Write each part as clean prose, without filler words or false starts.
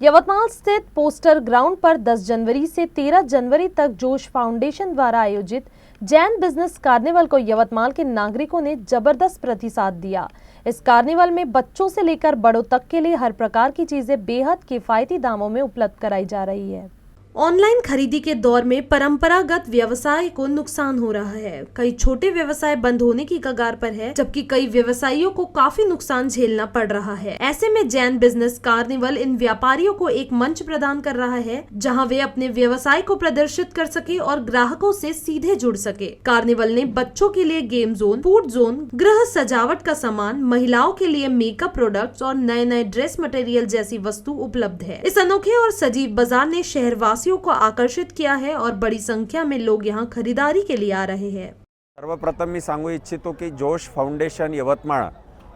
यवतमाल स्थित poster ground पर 10 January से 13 January तक जोश फाउंडेशन द्वारा आयोजित जैन बिजनेस कार्निवल को यवतमाल के नागरिकों ने जबरदस्त प्रतिसाद दिया। इस कार्निवल में बच्चों से लेकर बड़ों तक के लिए हर प्रकार की चीजें बेहद किफायती दामों में उपलब्ध कराई जा रही है। ऑनलाइन खरीदी के दौर में परंपरागत व्यवसाय को नुकसान हो रहा है। कई छोटे व्यवसाय बंद होने की कगार पर है, जबकि कई व्यवसायियों को काफी नुकसान झेलना पड़ रहा है। ऐसे में जैन बिजनेस कार्निवल इन व्यापारियों को एक मंच प्रदान कर रहा है, जहां वे अपने व्यवसाय को प्रदर्शित कर सके और ग्राहकों से सीधे जुड़ सके। कार्निवल ने बच्चों के लिए गेम जोन, फूड जोन, गृह सजावट का सामान, महिलाओं के लिए मेकअप प्रोडक्ट्स और नए नए ड्रेस मटेरियल जैसी वस्तु उपलब्ध है। इस अनोखे और सजीव बाजार ने शहरवासी को आकर्षित किया है और बड़ी संख्या में लोग यहां खरीदारी के लिए आ रहे हैं। सर्वप्रथम मी सांगू इच्छितो की जोश फाउंडेशन यवतमाळ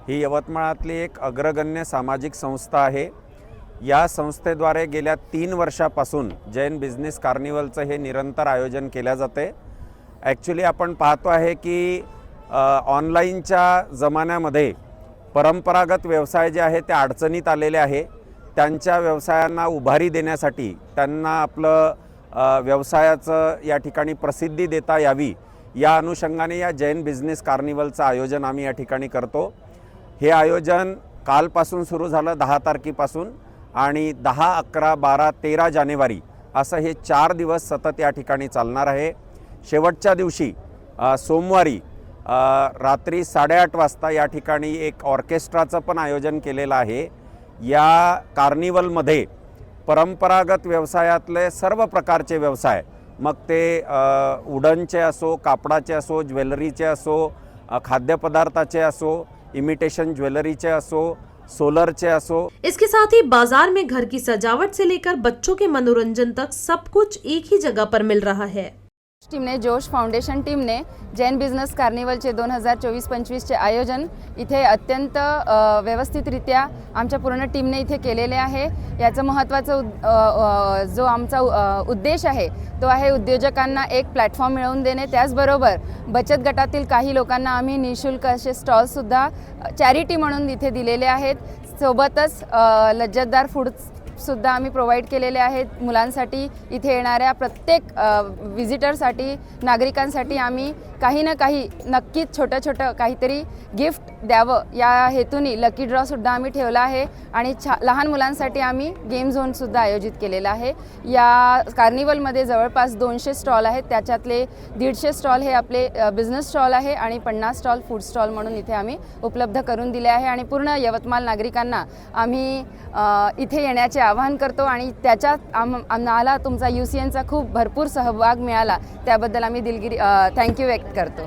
ही यवतमाळातली एक अग्रगण्य सामाजिक संस्था आहे। या संस्थेद्वारे गेल्या 3 वर्षापासून जैन बिझनेस कार्निवलचं हे निरंतर आयोजन केले जाते। ॲक्च्युली आपण पाहतो आहे की ऑनलाईनच्या जमान्यामध्ये परंपरागत व्यवसाय जे आहे ते अडचणीत आलेले आहे। त्यांच्या व्यवसायांना उभारी देण्यासाठी त्यांना आपलं व्यवसायाचं या ठिकाणी प्रसिद्धी देता यावी या अनुषंगाने या जैन बिझनेस कार्निवलचं आयोजन आम्ही या ठिकाणी करतो। हे आयोजन कालपासून सुरू झालं 10 तारखेपासून आणि 10, 11, 12, 13 जानेवारी असं हे 4 दिवस सतत या ठिकाणी चालणार आहे। शेवटच्या दिवशी सोमवारी रात्री 8:30 वाजता या ठिकाणी एक ऑर्केस्ट्राचं पण आयोजन केलेलं आहे। या कार्निवलमध्ये परंपरागत व्यवसायातले सर्व प्रकारचे व्यवसाय, मग ते वुडनचे असो, कापडाचे असो, ज्वेलरीचे असो, खाद्यपदार्थाचे असो, इमिटेशन ज्वेलरीचे असो, सोलरचे असो। इसके साथ ही बाजार में घर की सजावट से लेकर बच्चों के मनोरंजन तक सब कुछ एक ही जगह पर मिल रहा है। टीमने जोश फाउंडेशन टीमने जैन बिझनेस कार्निवलचे 2024-25चे आयोजन इथे अत्यंत व्यवस्थितरित्या आमच्या पूर्ण टीमने इथे केलेले आहे। याचं महत्त्वाचं जो आमचा उद्देश आहे तो आहे उद्योजकांना एक प्लॅटफॉर्म मिळवून देणे। त्याचबरोबर बचत गटातील काही लोकांना आम्ही निःशुल्क असे स्टॉल्ससुद्धा चॅरिटी म्हणून इथे दिलेले आहेत। सोबतच लज्जतदार फूड्स सुद्धा आम्ही प्रोवाइड केलेले आहेत। मुलांसाठी इथे येणाऱ्या प्रत्येक विजिटरसाठी, नागरिकांसाठी आम्ही काही ना काही नक्कीच छोटं काहीतरी गिफ्ट द्यावं या हेतूने लकी ड्रॉ सुद्धा आम्ही ठेवला आहे आणि लहान मुलांसाठी आम्ही गेम झोन सुद्धा आयोजित केलेला आहे। या कार्निवलमध्ये जवळपास 200 स्टॉल आहेत, त्याच्यातले 150 स्टॉल हे आपले बिझनेस स्टॉल आहे आणि 50 स्टॉल फूड स्टॉल म्हणून इथे आम्ही उपलब्ध करून दिले आहे आणि पूर्ण यवतमाळ नागरिकांना आम्ही इथे येण्याचे आवाहन करतो आणि त्याच्यात आम्हाला तुमचा UCNचा खूप भरपूर सहभाग मिळाला त्याबद्दल आम्ही दिलगिरी थँक्यू व्यक्त करतो।